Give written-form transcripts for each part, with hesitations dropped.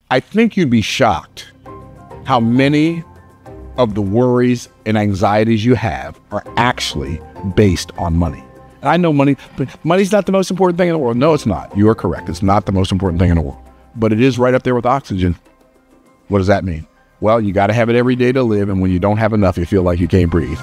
I think you'd be shocked how many of the worries and anxieties you have are actually based on money. And I know money's not the most important thing in the world. No, it's not. You are correct. It's not the most important thing in the world. But it is right up there with oxygen. What does that mean? Well, you got to have it every day to live. And when you don't have enough, you feel like you can't breathe.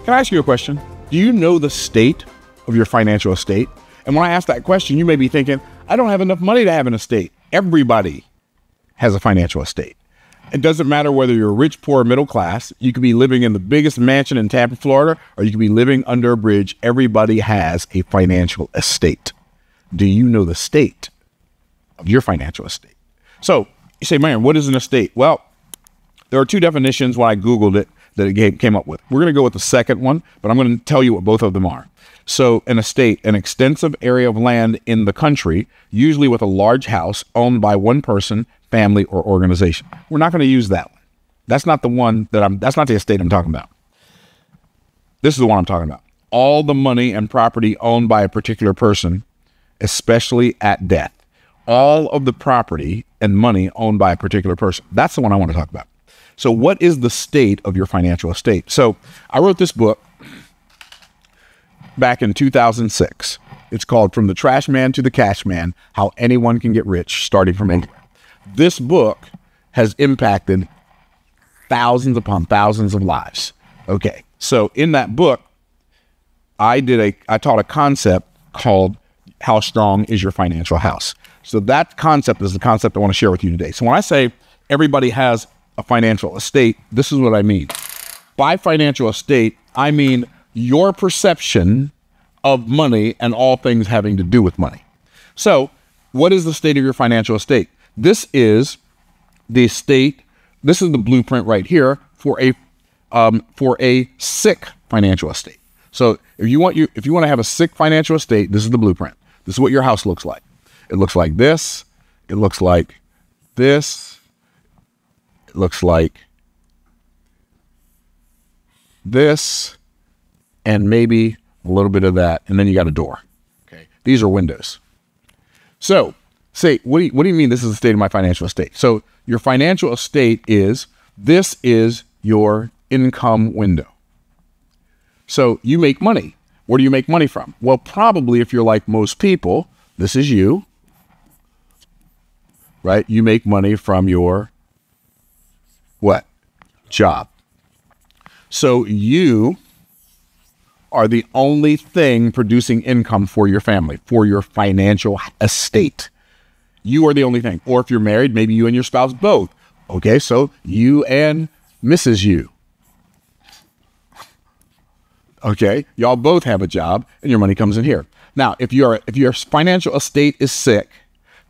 Can I ask you a question? Do you know the state of your financial estate? And when I ask that question, you may be thinking, I don't have enough money to have an estate. Everybody has a financial estate. It doesn't matter whether you're rich, poor, or middle class. You could be living in the biggest mansion in Tampa, Florida, or you could be living under a bridge. Everybody has a financial estate. Do you know the state of your financial estate? So you say, man, what is an estate? Well, there are two definitions when I Googled it that it came up with. We're going to go with the second one, but I'm going to tell you what both of them are. So an estate, an extensive area of land in the country, usually with a large house owned by one person, family, or organization. We're not going to use that one. That's not the one that's not the estate I'm talking about. This is the one I'm talking about. All the money and property owned by a particular person, especially at death. All of the property and money owned by a particular person. That's the one I want to talk about. So what is the state of your financial estate? So I wrote this book back in 2006. It's called From the Trash Man to the Cash Man, How Anyone Can Get Rich Starting from Anywhere. This book has impacted thousands upon thousands of lives. Okay, so in that book, I taught a concept called How Strong Is Your Financial House? So that concept is the concept I want to share with you today. So when I say everybody has a financial estate, this is what I mean. By financial estate, I mean your perception of money and all things having to do with money. So what is the state of your financial estate? This is the estate. This is the blueprint right here for a sick financial estate. So if you want to have a sick financial estate, this is the blueprint. This is what your house looks like. It looks like this. It looks like this. It looks like this, and maybe a little bit of that, and then you got a door. Okay, these are windows. So say, what do you mean this is the state of my financial estate? So your financial estate this is your income window. So you make money. Where do you make money from? Well, probably if you're like most people, this is you, right? You make money from your what? Job. So you are the only thing producing income for your family, for your financial estate. You are the only thing. Or if you're married, maybe you and your spouse both. Okay, so you and Mrs. You. Okay, y'all both have a job and your money comes in here. Now, if your financial estate is sick,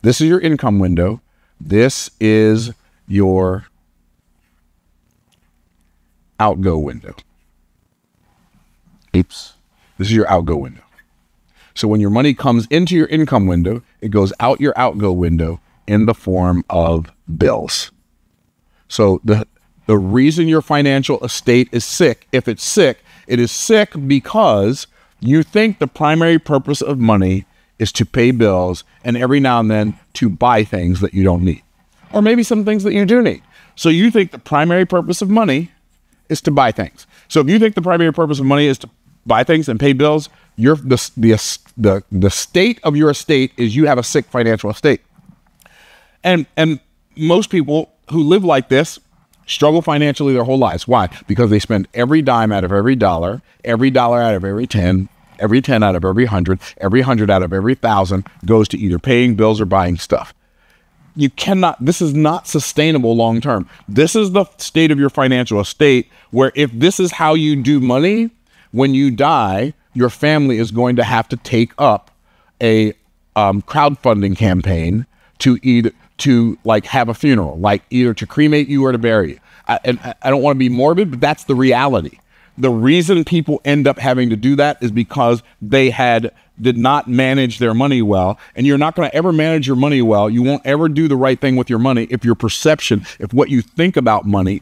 this is your income window. This is your outgo window. Oops. This is your outgo window. So when your money comes into your income window, it goes out your outgo window in the form of bills. So the reason your financial estate is sick, if it's sick, it is sick because you think the primary purpose of money is to pay bills and every now and then to buy things that you don't need, or maybe some things that you do need. So you think the primary purpose of money is to buy things. So if you think the primary purpose of money is to buy things and pay bills, the state of your estate is you have a sick financial estate. And most people who live like this struggle financially their whole lives. Why? Because they spend every dime out of every dollar out of every 10 out of every 100, every 100 out of every 1,000 goes to either paying bills or buying stuff. You cannot, this is not sustainable long term. This is the state of your financial estate where if this is how you do money, when you die, your family is going to have to take up a crowdfunding campaign to like have a funeral, like either to cremate you or to bury you. And I don't want to be morbid, but that's the reality. The reason people end up having to do that is because they did not manage their money well. And you're not going to ever manage your money well. You won't ever do the right thing with your money if your perception, if what you think about money,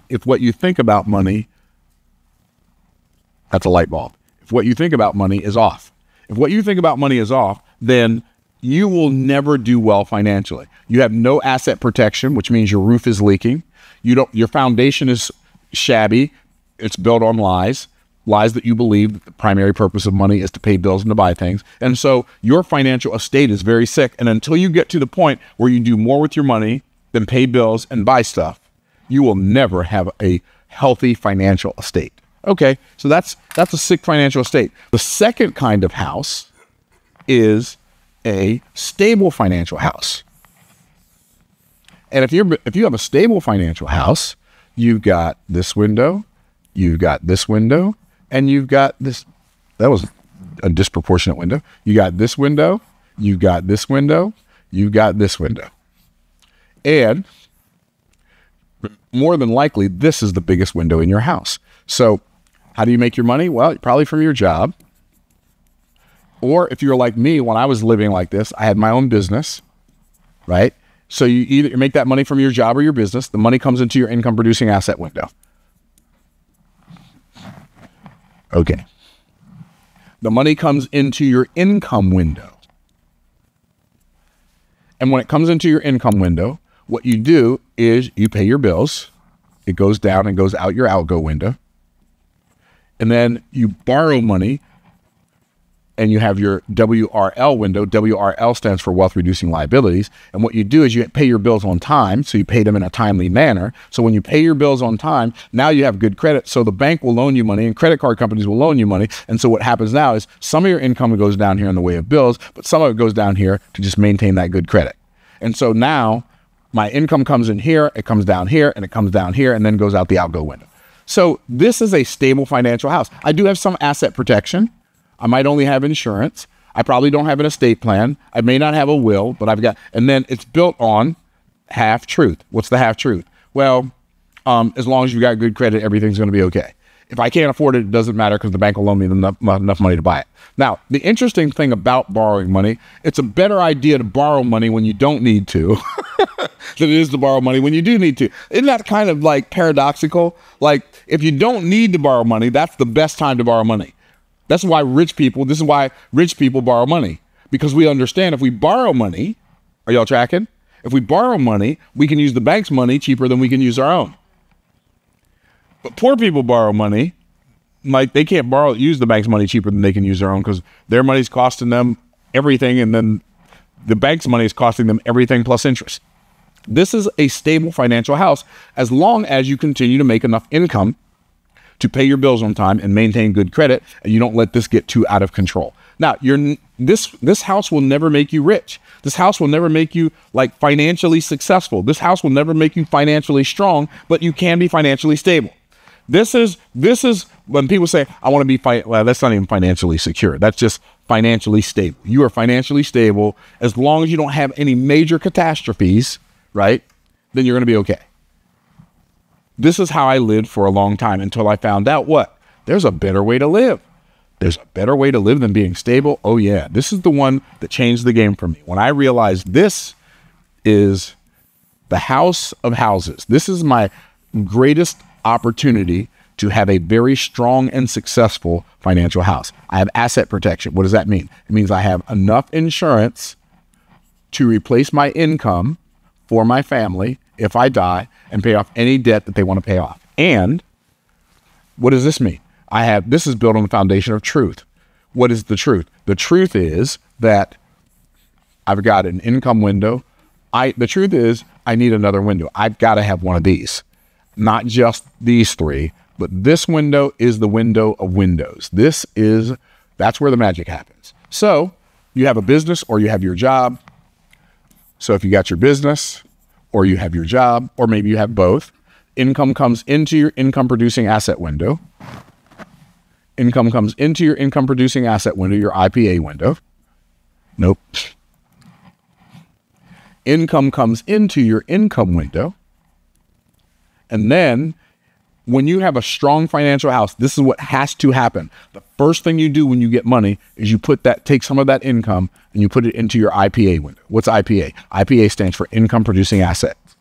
that's a light bulb. If what you think about money is off. If what you think about money is off, then you will never do well financially. You have no asset protection, which means your roof is leaking. Your foundation is shabby. It's built on lies that you believe that the primary purpose of money is to pay bills and to buy things. And so your financial estate is very sick. And until you get to the point where you do more with your money than pay bills and buy stuff, you will never have a healthy financial estate. Okay, so that's a sick financial estate. The second kind of house is a stable financial house. And if you have a stable financial house, you've got this window, you've got this window, and you've got this. That was a disproportionate window. You got this window, you've got this window, you've got this window. And more than likely, this is the biggest window in your house. So how do you make your money? Well, probably from your job. Or if you're like me, when I was living like this, I had my own business, right? So you either make that money from your job or your business. The money comes into your income producing asset window. Okay. The money comes into your income window. And when it comes into your income window, what you do is you pay your bills. It goes down and goes out your outgo window. And then you borrow money and you have your WRL window. WRL stands for wealth reducing liabilities. And what you do is you pay your bills on time. So you pay them in a timely manner. So when you pay your bills on time, now you have good credit. So the bank will loan you money and credit card companies will loan you money. And so what happens now is some of your income goes down here in the way of bills, but some of it goes down here to just maintain that good credit. And so now my income comes in here, it comes down here, and it comes down here, and then goes out the outgo window. So this is a stable financial house. I do have some asset protection. I might only have insurance. I probably don't have an estate plan. I may not have a will, but I've got, and then it's built on half truth. What's the half truth? Well, as long as you've got good credit, everything's going to be okay. If I can't afford it, it doesn't matter because the bank will loan me enough money to buy it. Now, the interesting thing about borrowing money, it's a better idea to borrow money when you don't need to than it is to borrow money when you do need to. Isn't that kind of like paradoxical? Like if you don't need to borrow money, that's the best time to borrow money. This is why rich people borrow money, because we understand if we borrow money, are y'all tracking? If we borrow money, we can use the bank's money cheaper than we can use our own. But poor people borrow money, like they can't use the bank's money cheaper than they can use their own because their money's costing them everything and then the bank's money is costing them everything plus interest. This is a stable financial house as long as you continue to make enough income to pay your bills on time and maintain good credit, and you don't let this get too out of control. Now, this house will never make you rich. This house will never make you like financially successful. This house will never make you financially strong, but you can be financially stable. This is when people say, I want to be, well, that's not even financially secure. That's just financially stable. You are financially stable as long as you don't have any major catastrophes, right? Then you're going to be okay. This is how I lived for a long time until I found out what? There's a better way to live. There's a better way to live than being stable. Oh yeah, this is the one that changed the game for me. When I realized this is the house of houses. This is my greatest opportunity to have a very strong and successful financial house. I have asset protection. What does that mean? It means I have enough insurance to replace my income for my family if I die and pay off any debt that they want to pay off. And what does this mean? This is built on the foundation of truth. What is the truth? The truth is that I've got an income window. The truth is I need another window. I've got to have one of these, not just these three, but this window is the window of windows. That's where the magic happens. So you have a business or you have your job. So if you got your business or you have your job, or maybe you have both, income comes into your income producing asset window. Income comes into your income producing asset window, your IPA window. Nope. Income comes into your income window. And then when you have a strong financial house, this is what has to happen. The first thing you do when you get money is you take some of that income and you put it into your IPA window. What's IPA? IPA stands for income producing assets.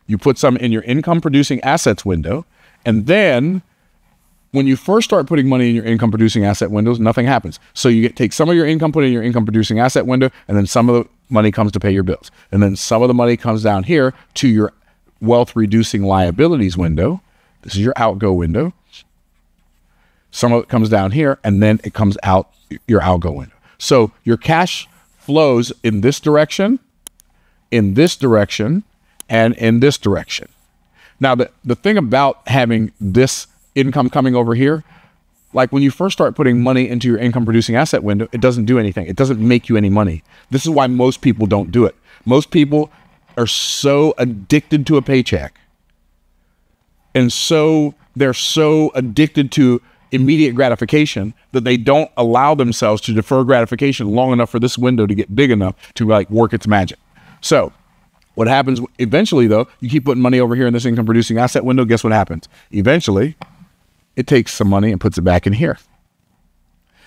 You put some in your income producing assets window, and then when you first start putting money in your income producing asset windows, nothing happens. So you take some of your income, put it in your income producing asset window, and then some of the money comes to pay your bills. And then some of the money comes down here to your wealth reducing liabilities window. This is your outgo window. Some of it comes down here, and then it comes out your outgo window. So your cash flows in this direction, and in this direction. Now, the thing about having this income coming over here, like when you first start putting money into your income producing asset window, it doesn't do anything. It doesn't make you any money. This is why most people don't do it. Most people are so addicted to a paycheck, and they're so addicted to immediate gratification that they don't allow themselves to defer gratification long enough for this window to get big enough to like work its magic. So what happens eventually, though, you keep putting money over here in this income producing asset window, guess what happens? Eventually, it takes some money and puts it back in here.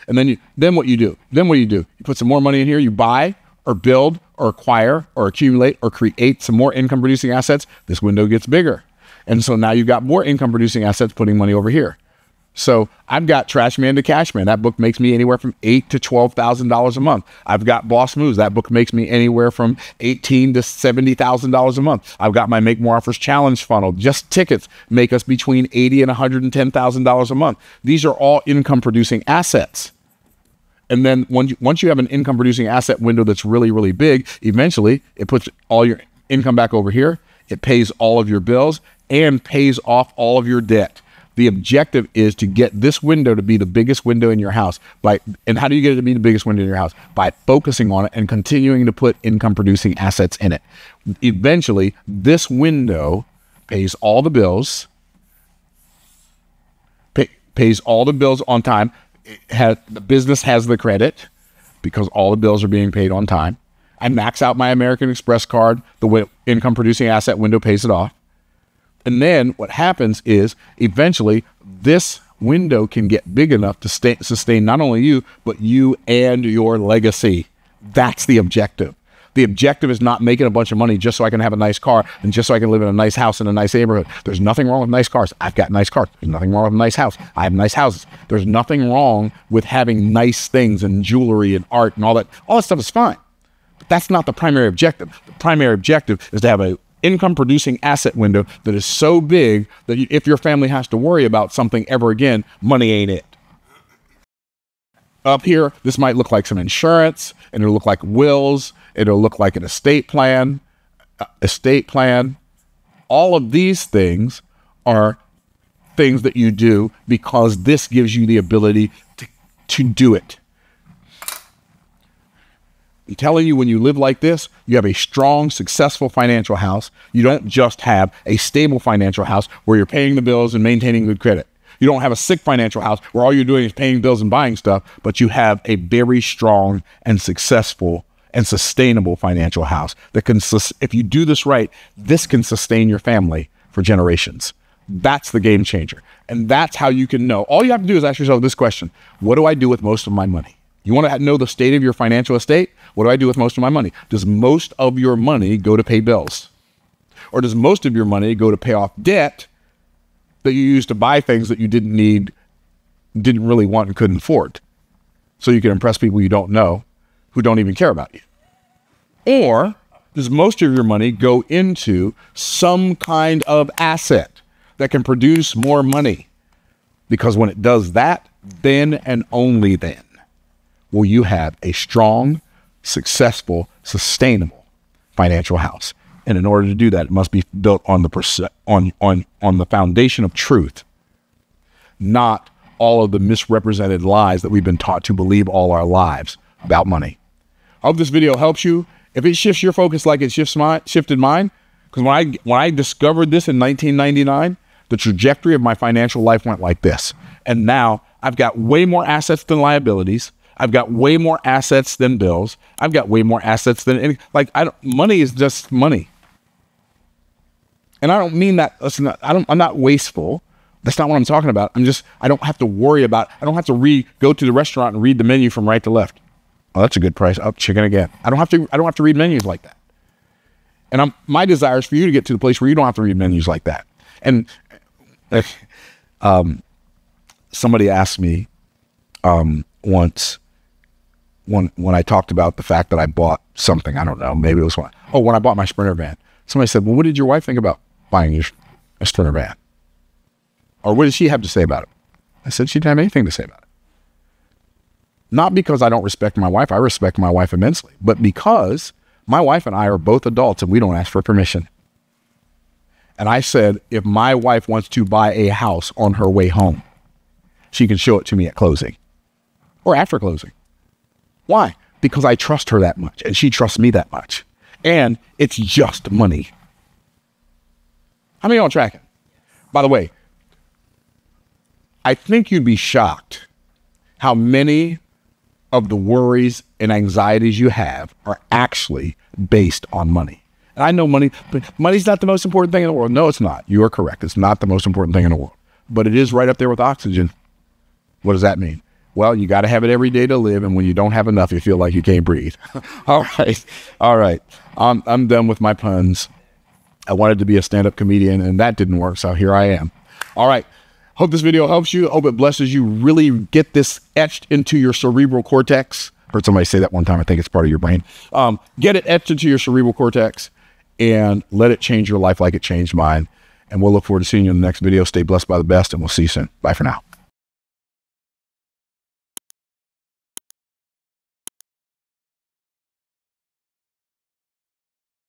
And then what do you do? You put some more money in here, you buy or build or acquire or accumulate or create some more income producing assets. This window gets bigger. And so now you've got more income producing assets putting money over here. So I've got Trash Man to Cash Man. That book makes me anywhere from $8,000 to $12,000 a month. I've got B.O.S.S Moves. That book makes me anywhere from $18,000 to $70,000 a month. I've got my Make More Offers Challenge funnel. Just tickets make us between $80,000 and $110,000 a month. These are all income producing assets. And then once you have an income producing asset window that's really, really big, eventually it puts all your income back over here. It pays all of your bills and pays off all of your debt. The objective is to get this window to be the biggest window in your house. And how do you get it to be the biggest window in your house? By focusing on it and continuing to put income producing assets in it. Eventually, this window pays all the bills, pays all the bills on time. The business has the credit because all the bills are being paid on time. I max out my American Express card. The income producing asset window pays it off. And then what happens is eventually this window can get big enough to sustain not only you, but you and your legacy. That's the objective. The objective is not making a bunch of money just so I can have a nice car and just so I can live in a nice house in a nice neighborhood. There's nothing wrong with nice cars. I've got nice cars. There's nothing wrong with a nice house. I have nice houses. There's nothing wrong with having nice things and jewelry and art and all that. All that stuff is fine. But that's not the primary objective. The primary objective is to have a income producing asset window that is so big that if your family has to worry about something ever again, money ain't it. Up here, this might look like some insurance, and it'll look like wills, it'll look like an estate plan. All of these things are things that you do because this gives you the ability to do it. I'm telling you, when you live like this, you have a strong, successful financial house. You don't just have a stable financial house where you're paying the bills and maintaining good credit. You don't have a sick financial house where all you're doing is paying bills and buying stuff, but you have a very strong and successful and sustainable financial house that can, if you do this right, this can sustain your family for generations. That's the game changer. And that's how you can know. All you have to do is ask yourself this question: what do I do with most of my money? You want to know the state of your financial estate? What do I do with most of my money? Does most of your money go to pay bills? Or does most of your money go to pay off debt that you used to buy things that you didn't need, didn't really want, and couldn't afford, so you can impress people you don't know who don't even care about you? Or does most of your money go into some kind of asset that can produce more money? Because when it does that, then and only then will you have a strong, successful, sustainable financial house. And in order to do that, it must be built on the foundation of truth, not all of the misrepresented lies that we've been taught to believe all our lives about money. I hope this video helps you. If it shifts your focus like it shifted mine, because when I discovered this in 1999, the trajectory of my financial life went like this. And now I've got way more assets than liabilities. I've got way more assets than bills. I've got way more assets than money is just money. And I don't mean that. I'm not wasteful. That's not what I'm talking about. I don't have to worry about, I don't have to go to the restaurant and read the menu from right to left. Oh, that's a good price. Oh, chicken again. I don't have to read menus like that. And my desire is for you to get to the place where you don't have to read menus like that. And somebody asked me once when I talked about the fact that I bought something, I don't know, maybe it was when I bought my Sprinter van. Somebody said, well, what did your wife think about buying a Sprinter van? Or what did she have to say about it? I said she didn't have anything to say about it. Not because I don't respect my wife. I respect my wife immensely. But because my wife and I are both adults and we don't ask for permission. And I said, if my wife wants to buy a house on her way home, she can show it to me at closing or after closing. Why? Because I trust her that much and she trusts me that much. And it's just money. How many of y'all tracking? By the way, I think you'd be shocked how many of the worries and anxieties you have are actually based on money. And I know money, but money's not the most important thing in the world. No, it's not. You are correct. It's not the most important thing in the world. But it is right up there with oxygen. What does that mean? Well, you got to have it every day to live. And when you don't have enough, you feel like you can't breathe. All right. All right. I'm done with my puns. I wanted to be a stand-up comedian and that didn't work. So here I am. All right. Hope this video helps you. Hope it blesses you. Really get this etched into your cerebral cortex. Heard somebody say that one time. I think it's part of your brain. Get it etched into your cerebral cortex and let it change your life like it changed mine. And we'll look forward to seeing you in the next video. Stay blessed by the best and we'll see you soon. Bye for now.